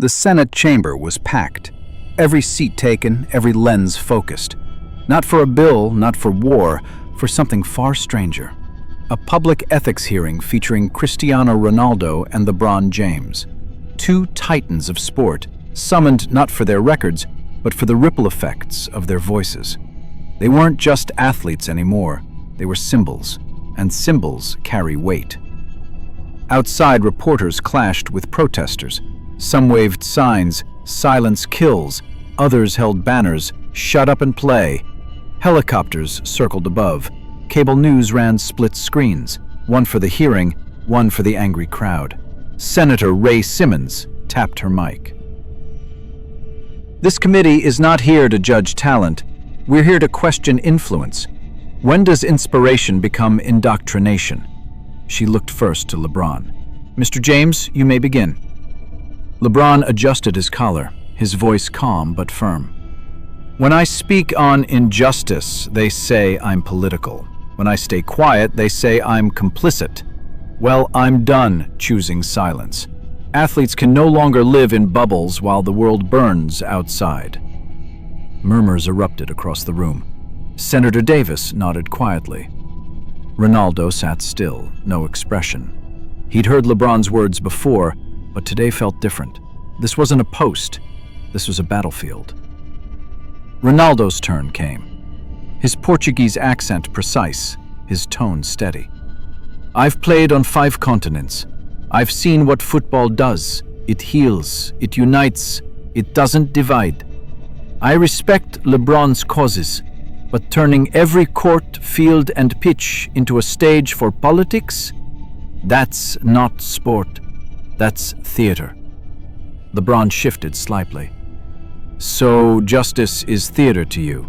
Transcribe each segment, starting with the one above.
The Senate chamber was packed. Every seat taken, every lens focused. Not for a bill, not for war, for something far stranger. A public ethics hearing featuring Cristiano Ronaldo and LeBron James. Two titans of sport, summoned not for their records, but for the ripple effects of their voices. They weren't just athletes anymore. They were symbols, and symbols carry weight. Outside, reporters clashed with protesters. Some waved signs, "Silence kills." Others held banners, "Shut up and play." Helicopters circled above. Cable news ran split screens, one for the hearing, one for the angry crowd. Senator Ray Simmons tapped her mic. "This committee is not here to judge talent. We're here to question influence. When does inspiration become indoctrination?" She looked first to LeBron. "Mr. James, you may begin." LeBron adjusted his collar, his voice calm but firm. "When I speak on injustice, they say I'm political. When I stay quiet, they say I'm complicit. Well, I'm done choosing silence. Athletes can no longer live in bubbles while the world burns outside." Murmurs erupted across the room. Senator Davis nodded quietly. Ronaldo sat still, no expression. He'd heard LeBron's words before, but today felt different. This wasn't a post. This was a battlefield. Ronaldo's turn came. His Portuguese accent precise, his tone steady. "I've played on 5 continents. I've seen what football does. It heals, it unites, it doesn't divide. I respect LeBron's causes, but turning every court, field, and pitch into a stage for politics? That's not sport. That's theater." LeBron shifted slightly. "So justice is theater to you?"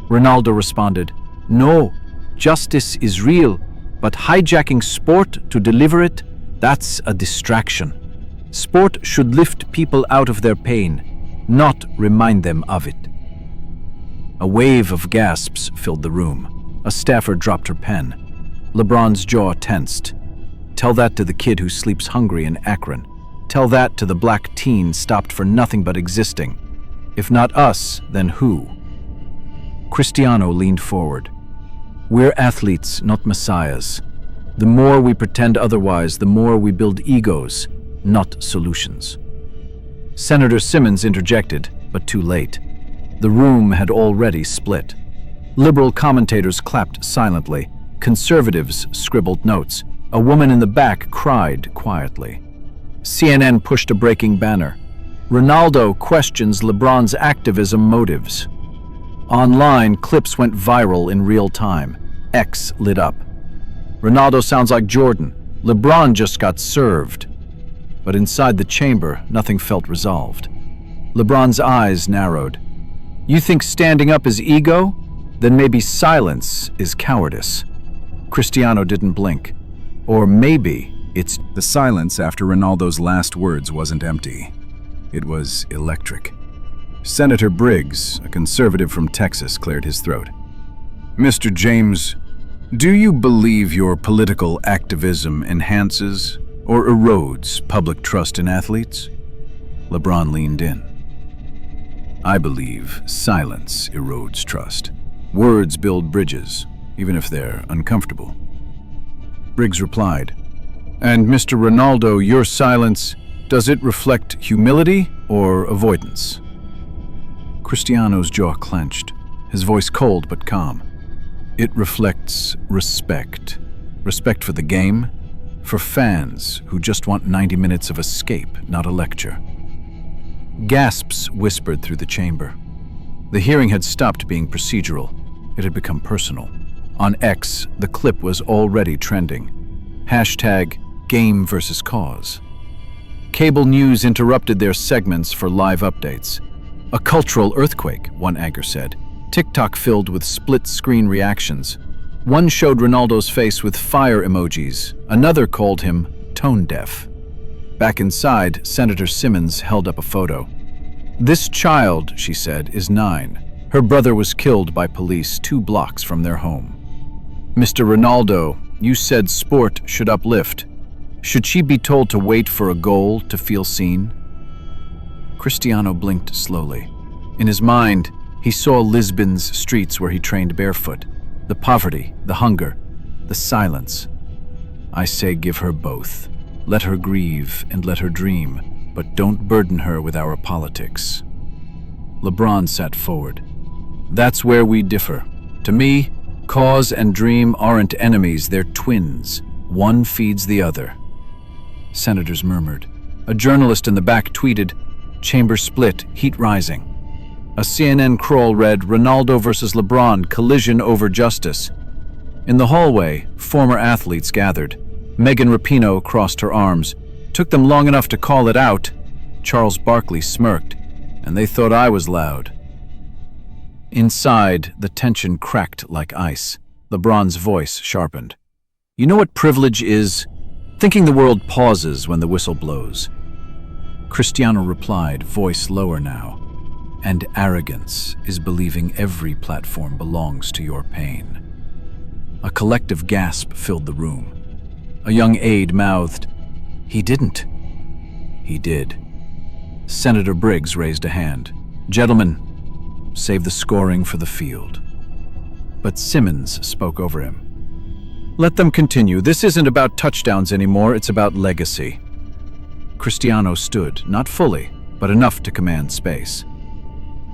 Ronaldo responded, "No, justice is real, but hijacking sport to deliver it, that's a distraction. Sport should lift people out of their pain, not remind them of it." A wave of gasps filled the room. A staffer dropped her pen. LeBron's jaw tensed. Tell that to the kid who sleeps hungry in Akron. Tell that to the black teen stopped for nothing but existing. If not us, then who? Cristiano leaned forward. "We're athletes, not messiahs. The more we pretend otherwise, the more we build egos, not solutions." Senator Simmons interjected, but too late. The room had already split. Liberal commentators clapped silently. Conservatives scribbled notes. A woman in the back cried quietly. CNN pushed a breaking banner. "Ronaldo questions LeBron's activism motives." Online, clips went viral in real time. X lit up. "Ronaldo sounds like Jordan. LeBron just got served." But inside the chamber, nothing felt resolved. LeBron's eyes narrowed. "You think standing up is ego? Then maybe silence is cowardice." Cristiano didn't blink. Or maybe it's... The silence after Ronaldo's last words wasn't empty. It was electric. Senator Briggs, a conservative from Texas, cleared his throat. "Mr. James, do you believe your political activism enhances or erodes public trust in athletes?" LeBron leaned in. "I believe silence erodes trust. Words build bridges, even if they're uncomfortable." Briggs replied, "And Mr. Ronaldo, your silence, does it reflect humility or avoidance?" Cristiano's jaw clenched, his voice cold but calm. "It reflects respect. Respect for the game, for fans who just want 90 minutes of escape, not a lecture." Gasps whispered through the chamber. The hearing had stopped being procedural. It had become personal. On X, the clip was already trending. #Game versus cause. Cable news interrupted their segments for live updates. "A cultural earthquake," one anchor said. TikTok filled with split-screen reactions. One showed Ronaldo's face with fire emojis. Another called him tone-deaf. Back inside, Senator Simmons held up a photo. "This child," she said, "is 9. Her brother was killed by police 2 blocks from their home." "Mr. Ronaldo, you said sport should uplift. Should she be told to wait for a goal to feel seen?" Cristiano blinked slowly. In his mind, he saw Lisbon's streets where he trained barefoot. The poverty, the hunger, the silence. I say give her both. Let her grieve and let her dream, but don't burden her with our politics. LeBron sat forward. That's where we differ. To me, cause and dream aren't enemies, they're twins. One feeds the other. Senators murmured. A journalist in the back tweeted, "Chamber split, heat rising." A CNN crawl read, "Ronaldo versus LeBron, collision over justice." In the hallway, former athletes gathered. Megan Rapinoe crossed her arms. Took them long enough to call it out. Charles Barkley smirked, and they thought I was loud. Inside, the tension cracked like ice. LeBron's voice sharpened. You know what privilege is? Thinking the world pauses when the whistle blows. Cristiano replied, voice lower now. And arrogance is believing every platform belongs to your pain. A collective gasp filled the room. A young aide mouthed, "He didn't." He did. Senator Briggs raised a hand. "Gentlemen, save the scoring for the field." But Simmons spoke over him. "Let them continue. This isn't about touchdowns anymore, it's about legacy." Cristiano stood, not fully, but enough to command space.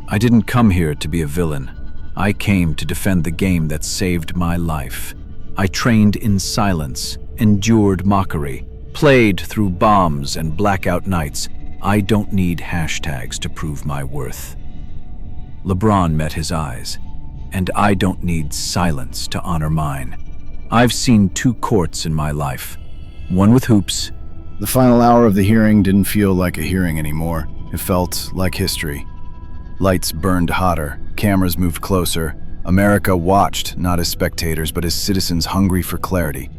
"I didn't come here to be a villain. I came to defend the game that saved my life. I trained in silence, endured mockery, played through bombs and blackout nights. I don't need hashtags to prove my worth." LeBron met his eyes. "And I don't need silence to honor mine. I've seen 2 courts in my life, one with hoops." The final hour of the hearing didn't feel like a hearing anymore. It felt like history. Lights burned hotter, cameras moved closer. America watched, not as spectators, but as citizens hungry for clarity.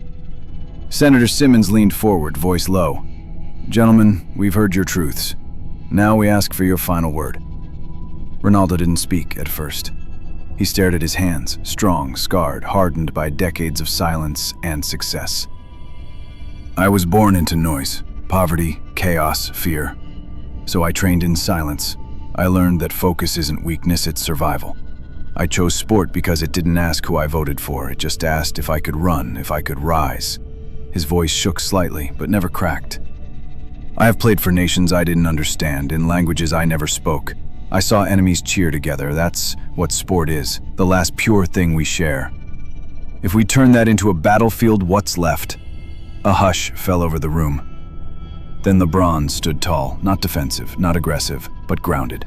Senator Simmons leaned forward, voice low. "Gentlemen, we've heard your truths. Now we ask for your final word." Ronaldo didn't speak at first. He stared at his hands, strong, scarred, hardened by decades of silence and success. "I was born into noise, poverty, chaos, fear. So I trained in silence. I learned that focus isn't weakness, it's survival. I chose sport because it didn't ask who I voted for, it just asked if I could run, if I could rise." His voice shook slightly, but never cracked. "I have played for nations I didn't understand, in languages I never spoke. I saw enemies cheer together. That's what sport is, the last pure thing we share. If we turn that into a battlefield, what's left?" A hush fell over the room. Then LeBron stood tall, not defensive, not aggressive, but grounded.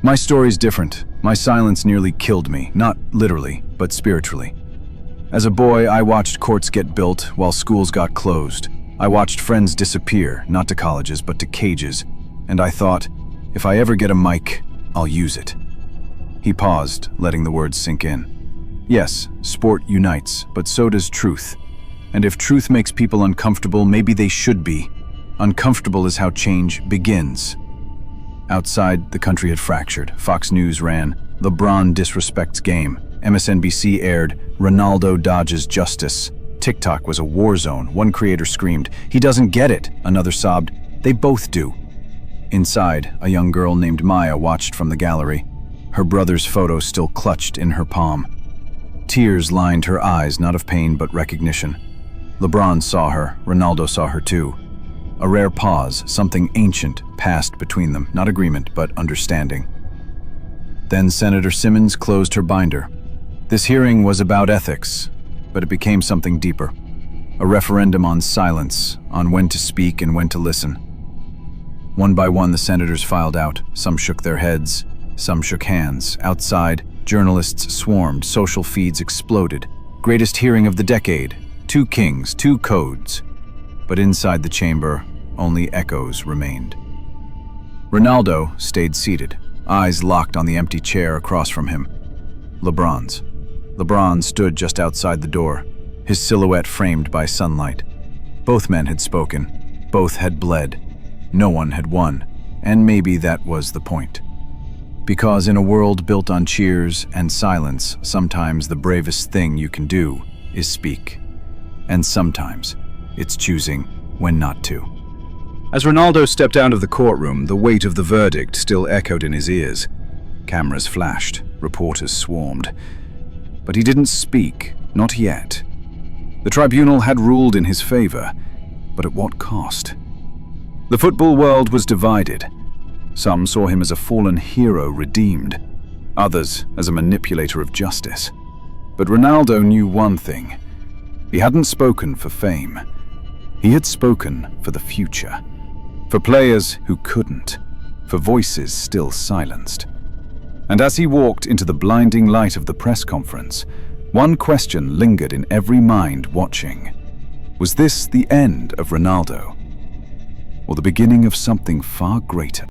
"My story's different. My silence nearly killed me, not literally, but spiritually. As a boy, I watched courts get built while schools got closed. I watched friends disappear, not to colleges, but to cages. And I thought, if I ever get a mic, I'll use it." He paused, letting the words sink in. "Yes, sport unites, but so does truth. And if truth makes people uncomfortable, maybe they should be. Uncomfortable is how change begins." Outside, the country had fractured. Fox News ran, "LeBron disrespects game." MSNBC aired, "Ronaldo dodges justice." TikTok was a war zone. One creator screamed, "He doesn't get it." Another sobbed, "They both do." Inside, a young girl named Maya watched from the gallery, her brother's photo still clutched in her palm. Tears lined her eyes, not of pain but recognition. LeBron saw her, Ronaldo saw her too. A rare pause, something ancient, passed between them, not agreement but understanding. Then Senator Simmons closed her binder. This hearing was about ethics, but it became something deeper. A referendum on silence, on when to speak and when to listen. One by one, the senators filed out. Some shook their heads, some shook hands. Outside, journalists swarmed, social feeds exploded. Greatest hearing of the decade. 2 kings, 2 codes. But inside the chamber, only echoes remained. Ronaldo stayed seated, eyes locked on the empty chair across from him. LeBron stood just outside the door, his silhouette framed by sunlight. Both men had spoken, both had bled. No one had won, and maybe that was the point. Because in a world built on cheers and silence, sometimes the bravest thing you can do is speak. And sometimes it's choosing when not to. As Ronaldo stepped out of the courtroom, the weight of the verdict still echoed in his ears. Cameras flashed, reporters swarmed. But he didn't speak, not yet. The tribunal had ruled in his favor, but at what cost? The football world was divided. Some saw him as a fallen hero redeemed, others as a manipulator of justice. But Ronaldo knew one thing. He hadn't spoken for fame. He had spoken for the future. For players who couldn't. For voices still silenced. And as he walked into the blinding light of the press conference, one question lingered in every mind watching. Was this the end of Ronaldo? Or the beginning of something far greater?